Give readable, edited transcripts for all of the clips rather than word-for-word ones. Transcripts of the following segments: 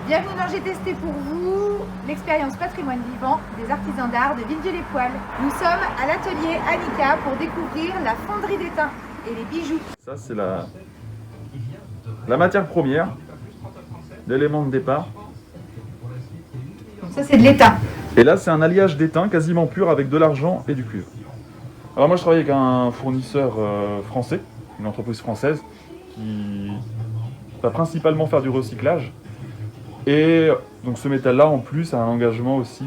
Bienvenue dans J'ai testé pour vous l'expérience patrimoine vivant des artisans d'art de Villedieu-les-Poêles. Nous sommes à l'atelier Annika pour découvrir la fonderie d'étain et les bijoux. Ça, c'est la matière première, l'élément de départ. Donc ça, c'est de l'étain. Et là, c'est un alliage d'étain quasiment pur avec de l'argent et du cuivre. Alors moi, je travaille avec un fournisseur français, une entreprise française qui va principalement faire du recyclage. Et donc ce métal-là, en plus, a un engagement aussi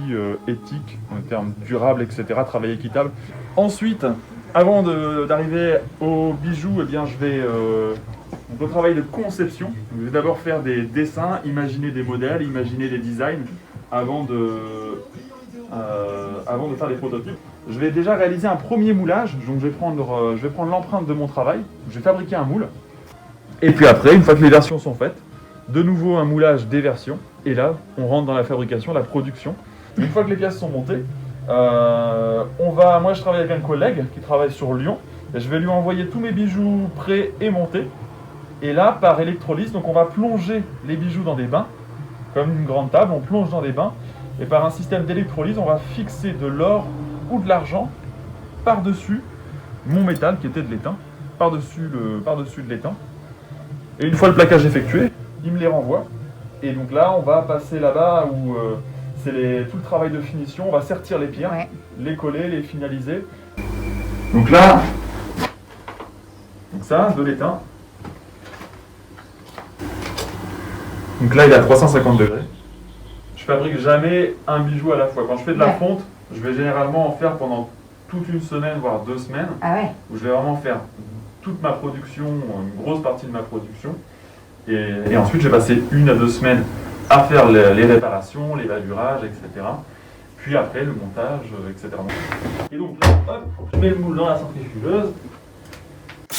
éthique, en termes durables, etc., travail équitable. Ensuite, avant d'arriver aux bijoux, eh bien, je vais au travail de conception. Je vais d'abord faire des dessins, imaginer des modèles, imaginer des designs, avant de faire des prototypes. Je vais déjà réaliser un premier moulage, donc je vais prendre l'empreinte de mon travail, je vais fabriquer un moule. Et puis après, une fois que les versions sont faites, de nouveau un moulage des versions, et là, on rentre dans la fabrication, la production. Une fois que les pièces sont montées, moi je travaille avec un collègue qui travaille sur Lyon, et je vais lui envoyer tous mes bijoux prêts et montés. Et là, par électrolyse, donc on va plonger les bijoux dans des bains, comme une grande table, on plonge dans des bains, et par un système d'électrolyse, on va fixer de l'or ou de l'argent par-dessus mon métal qui était de l'étain, par-dessus de l'étain. Et une fois le plaquage effectué, il me les renvoie. Et donc là, on va passer là-bas où c'est tout le travail de finition. On va sertir les pierres, ouais, les coller, les finaliser. Donc là, ça, de l'étain. Donc là, il est à 350 degrés. Je fabrique jamais un bijou à la fois. Quand je fais de la fonte, je vais généralement en faire pendant toute une semaine, voire 2 semaines. Ah ouais. Où je vais vraiment faire toute ma production, une grosse partie de ma production. Et ensuite, j'ai passé 1 à 2 semaines à faire les réparations, les bavurages, etc. Puis après, le montage, etc. Et donc là, hop, je mets le moule dans la centrifugeuse. Ça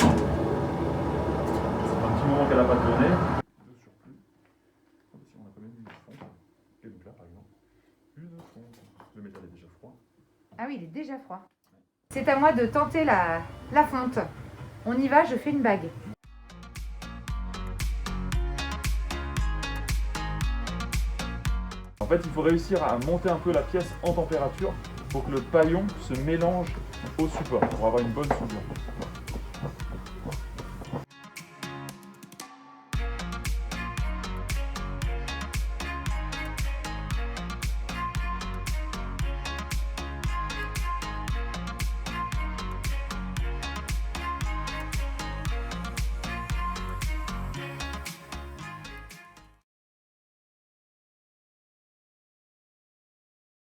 fait un petit moment qu'elle n'a pas tourné. De surplus. Si on a quand même une fonte. Et donc là, par exemple, une fonte. Le métal est déjà froid. Ah oui, il est déjà froid. C'est à moi de tenter la fonte. On y va, je fais une bague. En fait, il faut réussir à monter un peu la pièce en température pour que le paillon se mélange au support, pour avoir une bonne soudure.